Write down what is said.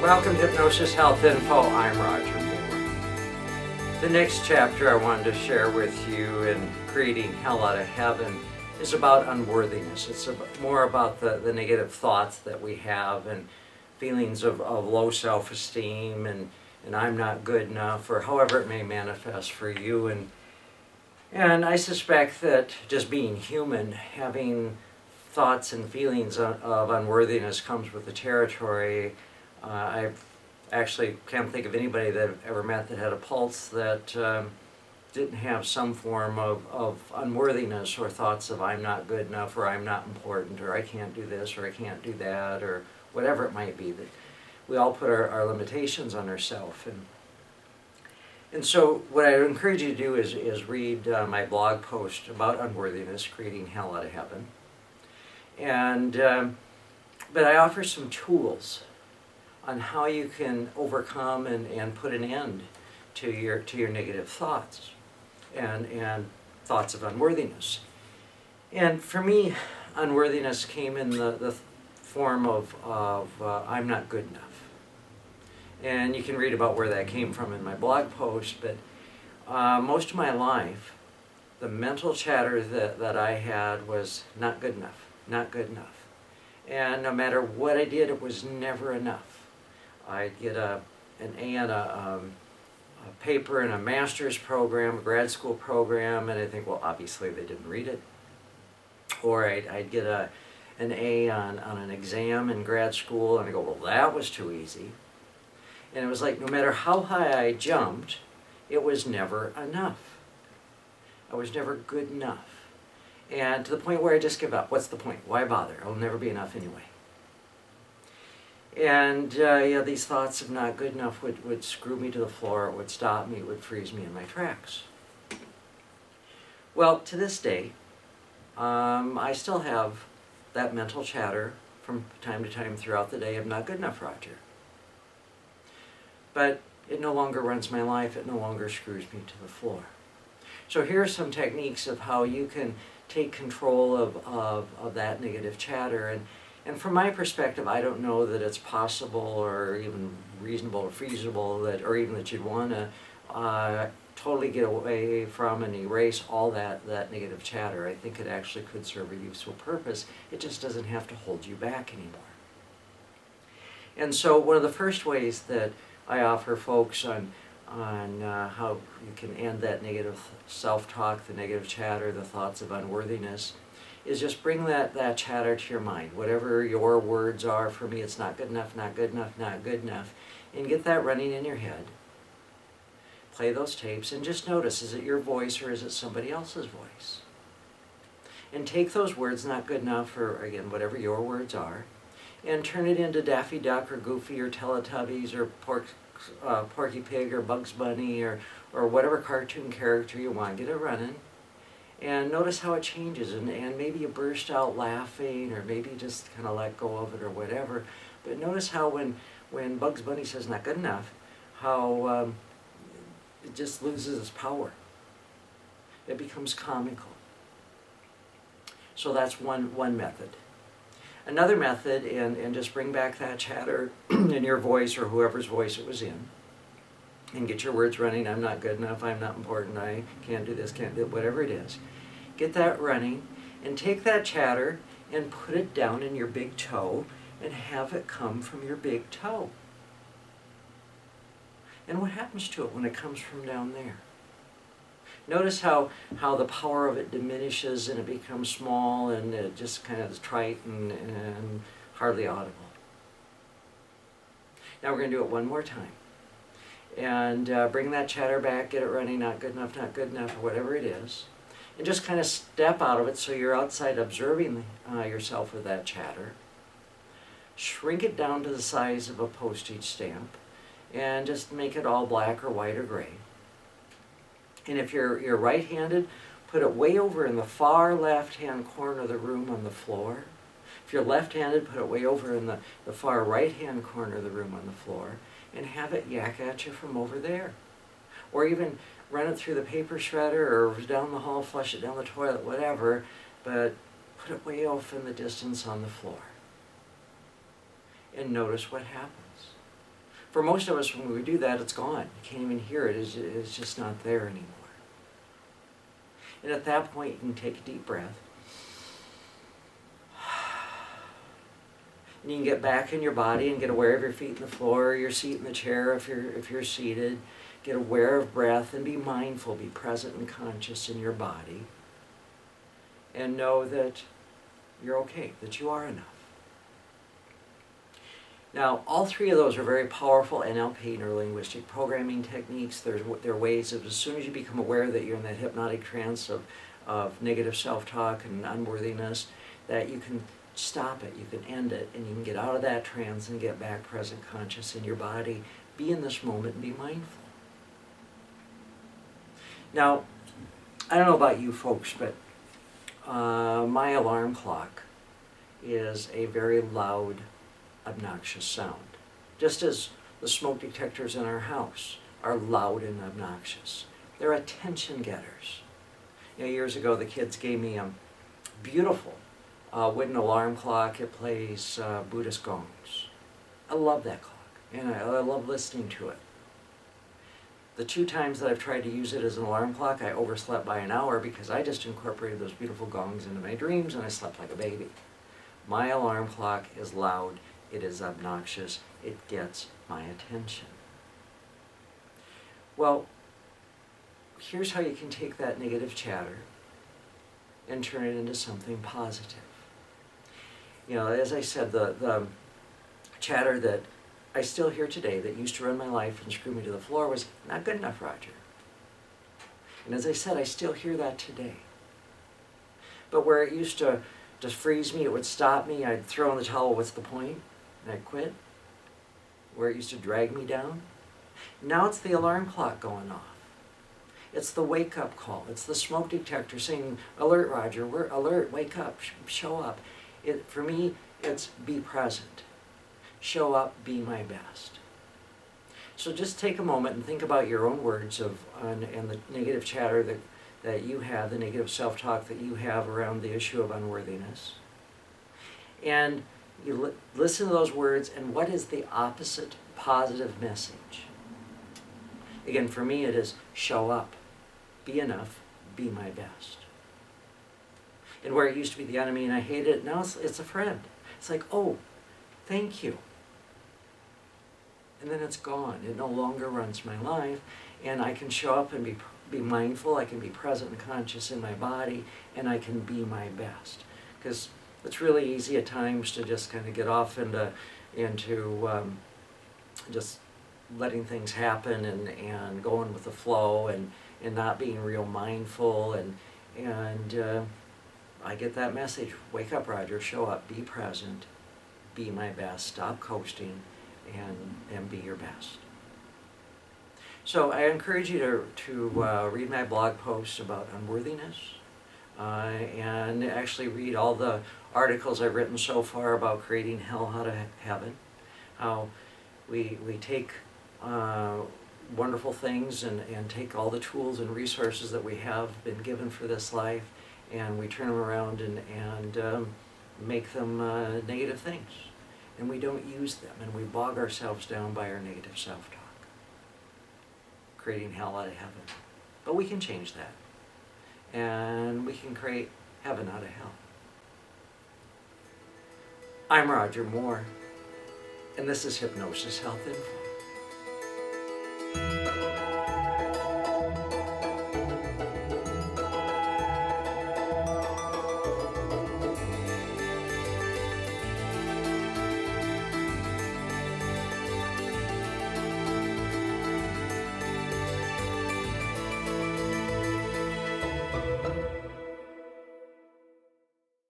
Welcome to Hypnosis Health Info. I'm Roger Moore. The next chapter I wanted to share with you in Creating Hell Out of Heaven is about unworthiness. It's more about the negative thoughts that we have and feelings of low self-esteem and I'm not good enough, or however it may manifest for you. And I suspect that just being human, having thoughts and feelings of unworthiness comes with the territory. I actually can't think of anybody that I've ever met that had a pulse that didn't have some form of unworthiness or thoughts of I'm not good enough, or I'm not important, or I can't do this, or I can't do that, or whatever it might be. That we all put our limitations on ourselves. And so what I would encourage you to do is read my blog post about unworthiness, Creating Hell Out of Heaven. But I offer some tools on how you can overcome and put an end to your negative thoughts and thoughts of unworthiness. And for me, unworthiness came in the form of I'm not good enough. And you can read about where that came from in my blog post, but most of my life, the mental chatter that I had was not good enough, not good enough. And no matter what I did, it was never enough. I'd get an A on a paper in a master's program, a grad school program, and I think, well, obviously they didn't read it. Or I'd get an A on an exam in grad school, and I go, well, that was too easy. And it was like no matter how high I jumped, it was never enough. I was never good enough. And to the point where I just give up. What's the point? Why bother? It'll never be enough anyway. And yeah, these thoughts of not good enough would screw me to the floor, it would stop me, it would freeze me in my tracks. Well, to this day, I still have that mental chatter from time to time throughout the day of not good enough, Roger. But it no longer runs my life, it no longer screws me to the floor. So here are some techniques of how you can take control of that negative chatter. And from my perspective, I don't know that it's possible or even reasonable or feasible or even that you'd want to totally get away from and erase all that negative chatter. I think it actually could serve a useful purpose. It just doesn't have to hold you back anymore. And so one of the first ways that I offer folks on how you can end that negative self-talk, the negative chatter, the thoughts of unworthiness, is just bring that chatter to your mind. Whatever your words are, for me it's not good enough, not good enough, not good enough, and get that running in your head. Play those tapes and just notice, is it your voice or is it somebody else's voice? And take those words, not good enough, or again, whatever your words are, and turn it into Daffy Duck or Goofy or Teletubbies or Porky Pig or Bugs Bunny or whatever cartoon character you want. Get it running and notice how it changes, and maybe you burst out laughing, or maybe just kind of let go of it or whatever. But notice how when Bugs Bunny says not good enough, how it just loses its power. It becomes comical. So that's one method. Another method, and just bring back that chatter in your voice or whoever's voice it was in, and get your words running. I'm not good enough, I'm not important, I can't do this, can't do it, whatever it is. Get that running, and take that chatter and put it down in your big toe, and have it come from your big toe. And what happens to it when it comes from down there? Notice how the power of it diminishes and it becomes small and it just kind of is trite and hardly audible. Now we're going to do it one more time. And bring that chatter back, get it running, not good enough, or whatever it is. And just kind of step out of it so you're outside observing yourself with that chatter. Shrink it down to the size of a postage stamp and just make it all black or white or gray. And if you're right-handed, put it way over in the far left-hand corner of the room on the floor. If you're left-handed, put it way over in the far right-hand corner of the room on the floor, and have it yak at you from over there. Or even run it through the paper shredder or down the hall, flush it down the toilet, whatever, but put it way off in the distance on the floor. And notice what happens. For most of us, when we do that, it's gone. You can't even hear it. It's just not there anymore. And at that point, you can take a deep breath. And you can get back in your body and get aware of your feet in the floor, or your seat in the chair if you're seated. Get aware of breath and be mindful, be present and conscious in your body. And know that you're okay, that you are enough. Now, all three of those are very powerful NLP, neuro-linguistic programming techniques. They're ways of, as soon as you become aware that you're in that hypnotic trance of negative self-talk and unworthiness, that you can stop it, you can end it, and you can get out of that trance and get back present, conscious in your body. Be in this moment and be mindful. Now, I don't know about you folks, but my alarm clock is a very loud, obnoxious sound. Just as the smoke detectors in our house are loud and obnoxious. They're attention getters. You know, years ago the kids gave me a beautiful wooden alarm clock. It plays Buddhist gongs. I love that clock, and I love listening to it. The 2 times that I've tried to use it as an alarm clock, I overslept by an hour because I just incorporated those beautiful gongs into my dreams and I slept like a baby. My alarm clock is loud. It is obnoxious. It gets my attention. Well, here's how you can take that negative chatter and turn it into something positive. You know, as I said, the chatter that I still hear today that used to run my life and screw me to the floor was, "Not good enough, Roger." And as I said, I still hear that today. But where it used to just freeze me, it would stop me, I'd throw in the towel, "What's the point?" and I'd quit. Where it used to drag me down, now it's the alarm clock going off. It's the wake-up call. It's the smoke detector saying, "Alert, Roger, we're alert, wake up, show up." For me, it's be present. Show up, be my best. So just take a moment and think about your own words and the negative chatter that you have, the negative self-talk that you have around the issue of unworthiness. And you listen to those words, and what is the opposite positive message? Again, for me it is show up, be enough, be my best. And where it used to be the enemy and I hated it, now it's a friend. It's like, "Oh, thank you." And then it's gone. It no longer runs my life, and I can show up and be mindful. I can be present and conscious in my body, and I can be my best. Because it's really easy at times to just kind of get off into just letting things happen and going with the flow and not being real mindful. And I get that message: wake up, Roger, show up, be present, be my best, stop coasting, and be your best. So I encourage you to read my blog posts about unworthiness and actually read all the articles I've written so far about creating hell out of heaven. How we take wonderful things and take all the tools and resources that we have been given for this life, and we turn them around and make them negative things. And we don't use them, and we bog ourselves down by our negative self-talk, creating hell out of heaven. But we can change that, and we can create heaven out of hell. I'm Roger Moore, and this is Hypnosis Health Info.